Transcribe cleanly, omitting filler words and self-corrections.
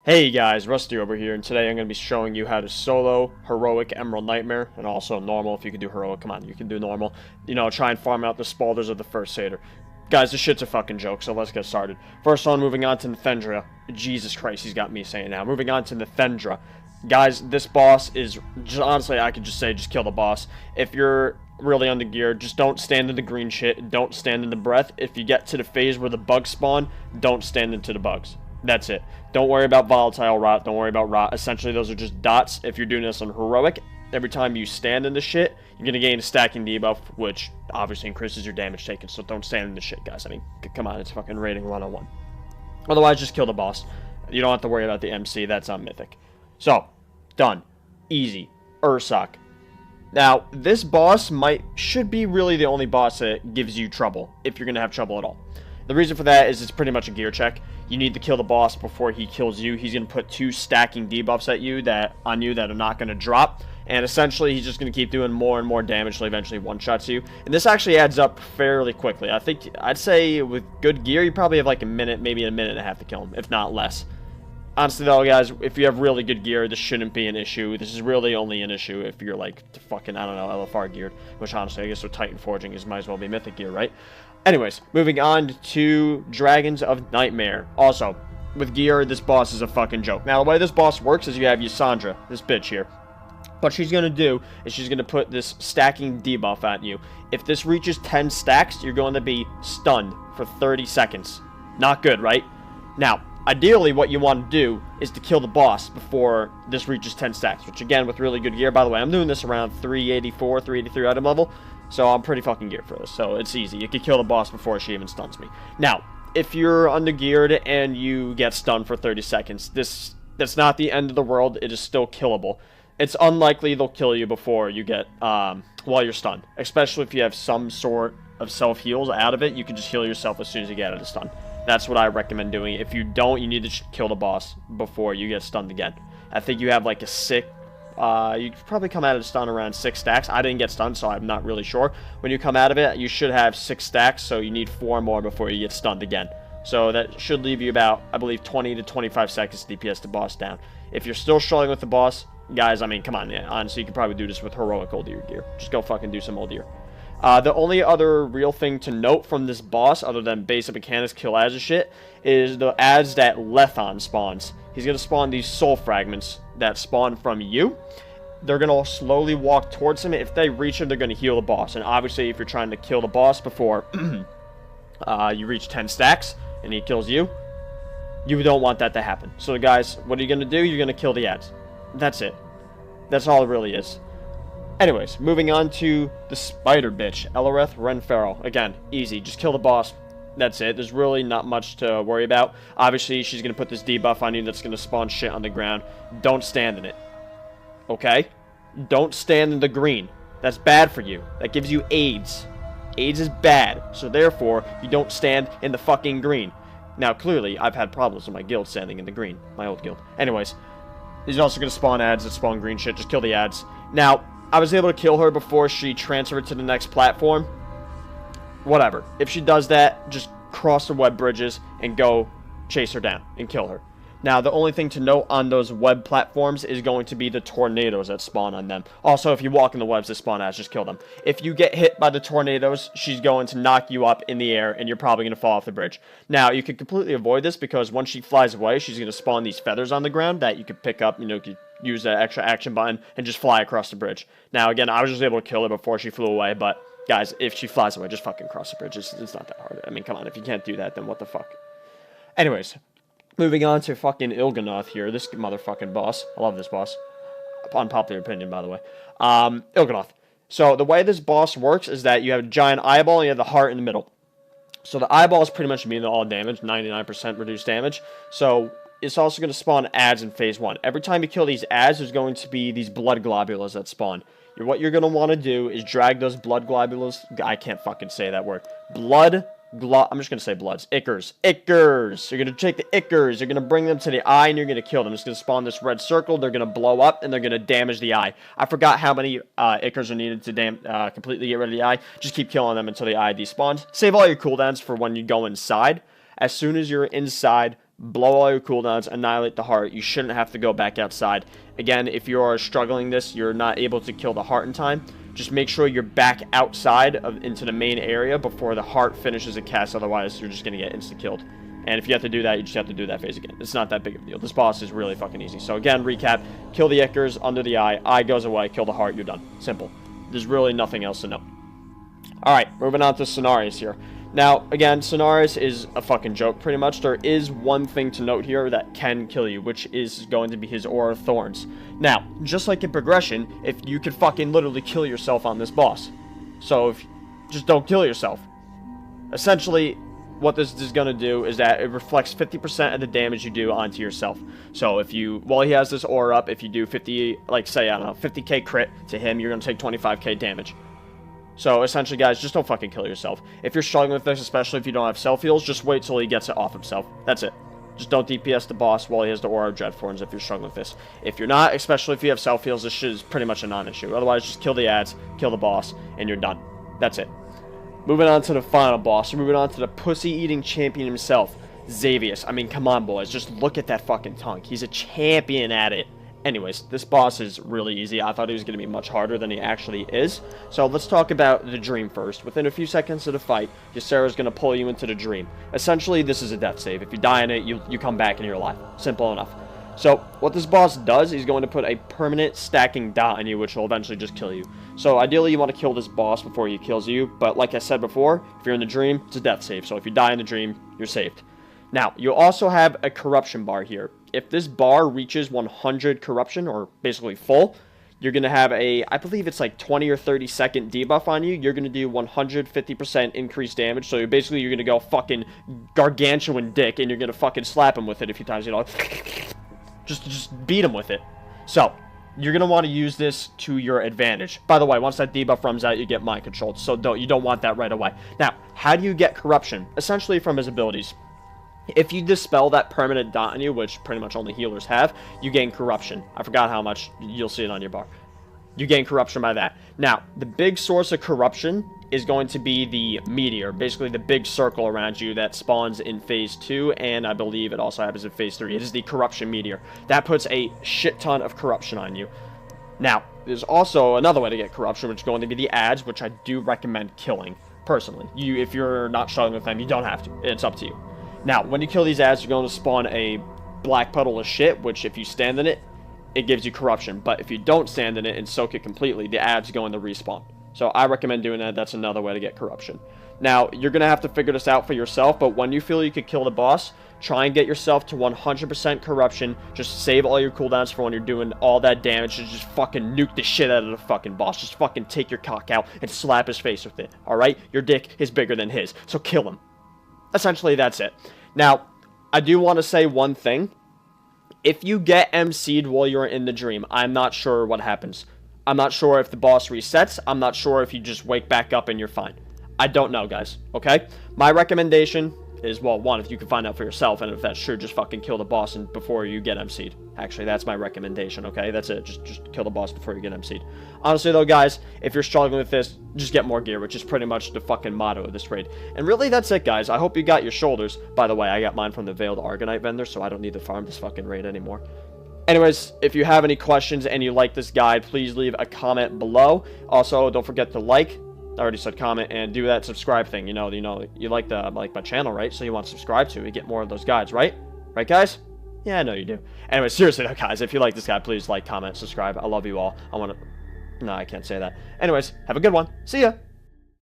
Hey guys, Rusty over here, and today I'm going to be showing you how to solo Heroic Emerald Nightmare, and also normal if you can do Heroic. Come on, you can do normal. You know, try and farm out the Spaulders of the first Satyr. Guys, this shit's a fucking joke, so let's get started. First one, moving on to Nthendra. Jesus Christ, he's got me saying now. Moving on to Nthendra. Guys, this boss is, just honestly, I could just say, just kill the boss. If you're really under geared, just don't stand in the green shit, don't stand in the breath. If you get to the phase where the bugs spawn, don't stand into the bugs. That's it. Don't worry about volatile rot. Don't worry about rot. Essentially, those are just dots. If you're doing this on heroic, every time you stand in the shit, you're going to gain a stacking debuff, which obviously increases your damage taken. So don't stand in the shit, guys. I mean, come on. It's fucking rating 101. Otherwise, just kill the boss. You don't have to worry about the MC. That's on Mythic. So, done. Easy. Ursoc. Now, this boss should be really the only boss that gives you trouble, if you're going to have trouble at all. The reason for that is it's pretty much a gear check. You need to kill the boss before he kills you. He's going to put 2 stacking debuffs at you that are not going to drop. And essentially, he's just going to keep doing more and more damage until eventually one-shots you. And this actually adds up fairly quickly. I'd say with good gear, you probably have like a minute, maybe a minute and a half to kill him, if not less. Honestly, though, guys, if you have really good gear, this shouldn't be an issue. This is really only an issue if you're, like, fucking, I don't know, LFR geared. Which, honestly, I guess with Titan Forging is might as well be Mythic gear, right? Anyways, moving on to Dragons of Nightmare. Also, with gear, this boss is a fucking joke. Now, the way this boss works is you have Ysandra, this bitch here. What she's going to do is she's going to put this stacking debuff at you. If this reaches 10 stacks, you're going to be stunned for 30 seconds. Not good, right? Now, ideally, what you want to do is to kill the boss before this reaches 10 stacks, which again, with really good gear, by the way, I'm doing this around 384, 383 item level, so I'm pretty fucking geared for this, so it's easy. You can kill the boss before she even stuns me. Now, if you're under geared and you get stunned for 30 seconds, that's not the end of the world. It is still killable. It's unlikely they'll kill you before you get, while you're stunned, especially if you have some sort of self-heals out of it. You can just heal yourself as soon as you get out of the stun. That's what I recommend doing. If you don't, you need to kill the boss before you get stunned again. I think you have like a sick, you probably come out of the stun around 6 stacks. I didn't get stunned, so I'm not really sure. When you come out of it, you should have 6 stacks, so you need 4 more before you get stunned again. So that should leave you about, I believe, 20 to 25 seconds to DPS the boss down. If you're still struggling with the boss, guys, I mean, come on, yeah, honestly, you could probably do this with heroic old gear. Just go fucking do some old gear. The only other real thing to note from this boss, other than basic mechanics, kill ads and shit, is the ads that Lethon spawns. He's going to spawn these soul fragments that spawn from you. They're going to slowly walk towards him. If they reach him, they're going to heal the boss. And obviously, if you're trying to kill the boss before you reach 10 stacks and he kills you, you don't want that to happen. So, guys, what are you going to do? You're going to kill the ads. That's it. That's all it really is. Anyways, moving on to the spider bitch, Elareth Renferal. Again, easy. Just kill the boss. That's it. There's really not much to worry about. Obviously, she's going to put this debuff on you that's going to spawn shit on the ground. Don't stand in it. Okay? Don't stand in the green. That's bad for you. That gives you AIDS. AIDS is bad. So therefore, you don't stand in the fucking green. Now, clearly, I've had problems with my guild standing in the green. My old guild. Anyways, he's also going to spawn ads that spawn green shit. Just kill the ads. Now, I was able to kill her before she transferred to the next platform. Whatever. If she does that, just cross the web bridges and go chase her down and kill her. Now, the only thing to note on those web platforms is going to be the tornadoes that spawn on them. Also, if you walk in the webs that spawn ads, just kill them. If you get hit by the tornadoes, she's going to knock you up in the air, and you're probably going to fall off the bridge. Now, you can completely avoid this because once she flies away, she's going to spawn these feathers on the ground that you can pick up, you could use that extra action button and just fly across the bridge. Now, again, I was just able to kill her before she flew away, but guys, if she flies away, just fucking cross the bridge. It's not that hard. I mean, come on, if you can't do that, then what the fuck? Anyways, moving on to fucking Il'gynoth here, this motherfucking boss. I love this boss. Unpopular opinion, by the way. Il'gynoth. So, the way this boss works is that you have a giant eyeball and you have the heart in the middle. So, the eyeball is pretty much immune to all damage, 99% reduced damage. So, it's also going to spawn ads in phase 1. Every time you kill these ads, there's going to be these blood globules that spawn. What you're going to want to do is drag those blood globules. I can't fucking say that word. I'm just going to say bloods. Ichors. Ichors. You're going to take the Ichors. You're going to bring them to the eye, and you're going to kill them. It's going to spawn this red circle. They're going to blow up, and they're going to damage the eye. I forgot how many Ichors are needed to completely get rid of the eye. Just keep killing them until the eye despawns. Save all your cooldowns for when you go inside. As soon as you're inside blow all your cooldowns, annihilate the heart. You shouldn't have to go back outside. Again, if you are struggling this, you're not able to kill the heart in time, just make sure you're back outside into the main area before the heart finishes a cast. Otherwise, you're just going to get insta-killed. And if you have to do that, you just have to do that phase again. It's not that big of a deal. This boss is really fucking easy. So again, recap, kill the Ichors under the eye goes away, kill the heart, you're done. Simple. There's really nothing else to know. Alright, moving on to Cenarius here. Now, again, Cenarius is a fucking joke, pretty much. There is one thing to note here that can kill you, which is going to be his Aura of Thorns. Now, just like in progression, if you could fucking literally kill yourself on this boss. So, just don't kill yourself. Essentially, what this is going to do is that it reflects 50% of the damage you do onto yourself. So, if you, while he has this Aura up, if you do 50, like, say, I don't know, 50k crit to him, you're going to take 25k damage. So, essentially, guys, just don't fucking kill yourself. If you're struggling with this, especially if you don't have self-heals, just wait till he gets it off himself. That's it. Just don't DPS the boss while he has the Aura of Dreadthorns if you're struggling with this. If you're not, especially if you have self-heals, this shit is pretty much a non-issue. Otherwise, just kill the ads, kill the boss, and you're done. That's it. Moving on to the final boss. We're moving on to the pussy-eating champion himself, Xavius. I mean, come on, boys. Just look at that fucking tongue. He's a champion at it. Anyways, this boss is really easy. I thought he was going to be much harder than he actually is. So let's talk about the dream first. Within a few seconds of the fight, Ysera's going to pull you into the dream. Essentially, this is a death save. If you die in it, you come back and you're alive. Simple enough. So what this boss does, he's going to put a permanent stacking dot on you, which will eventually just kill you. So ideally, you want to kill this boss before he kills you. But like I said before, if you're in the dream, it's a death save. So if you die in the dream, you're saved. Now, you'll also have a corruption bar here. If this bar reaches 100 corruption, or basically full, you're going to have a, I believe it's like 20 or 30 second debuff on you. You're going to do 150% increased damage. So you're going to go fucking gargantuan dick, and you're going to fucking slap him with it a few times, you know. Just beat him with it. So, you're going to want to use this to your advantage. By the way, once that debuff runs out, you get mind controlled. So you don't want that right away. Now, how do you get corruption? Essentially from his abilities. If you dispel that permanent dot on you, which pretty much only healers have, you gain corruption. I forgot how much. You'll see it on your bar. You gain corruption by that. Now, the big source of corruption is going to be the meteor. Basically, the big circle around you that spawns in Phase 2, and I believe it also happens in Phase 3. It is the corruption meteor. That puts a shit ton of corruption on you. Now, there's also another way to get corruption, which is going to be the ads, which I do recommend killing, personally. If you're not struggling with them, you don't have to. It's up to you. Now, when you kill these ads, you're going to spawn a black puddle of shit, which if you stand in it, it gives you corruption. But if you don't stand in it and soak it completely, the ads go into respawn. So I recommend doing that. That's another way to get corruption. Now, you're going to have to figure this out for yourself, but when you feel you could kill the boss, try and get yourself to 100% corruption. Just save all your cooldowns for when you're doing all that damage, and just fucking nuke the shit out of the fucking boss. Just fucking take your cock out and slap his face with it, alright? Your dick is bigger than his, so kill him. Essentially, that's it. Now, I do want to say one thing. If you get MC'd while you're in the dream, I'm not sure what happens. I'm not sure if the boss resets. I'm not sure if you just wake back up and you're fine. I don't know, guys, okay? My recommendation is, well, one, if you can find out for yourself, and if that's true, just fucking kill the boss before you get MC'd. Actually, that's my recommendation, okay? That's it. Just kill the boss before you get MC'd. Honestly, though, guys, if you're struggling with this, just get more gear, which is pretty much the fucking motto of this raid. And really, that's it, guys. I hope you got your shoulders. By the way, I got mine from the Veiled Argonite vendor, so I don't need to farm this fucking raid anymore. Anyways, if you have any questions and you like this guide, please leave a comment below. Also, don't forget to like. I already said comment, and do that subscribe thing. You know, you like my channel, right? So you want to subscribe to it, get more of those guides, right? Right, guys? Yeah, I know you do. Anyway, seriously though, guys, if you like this guide, please like, comment, subscribe. I love you all. No, I can't say that. Anyways, have a good one. See ya.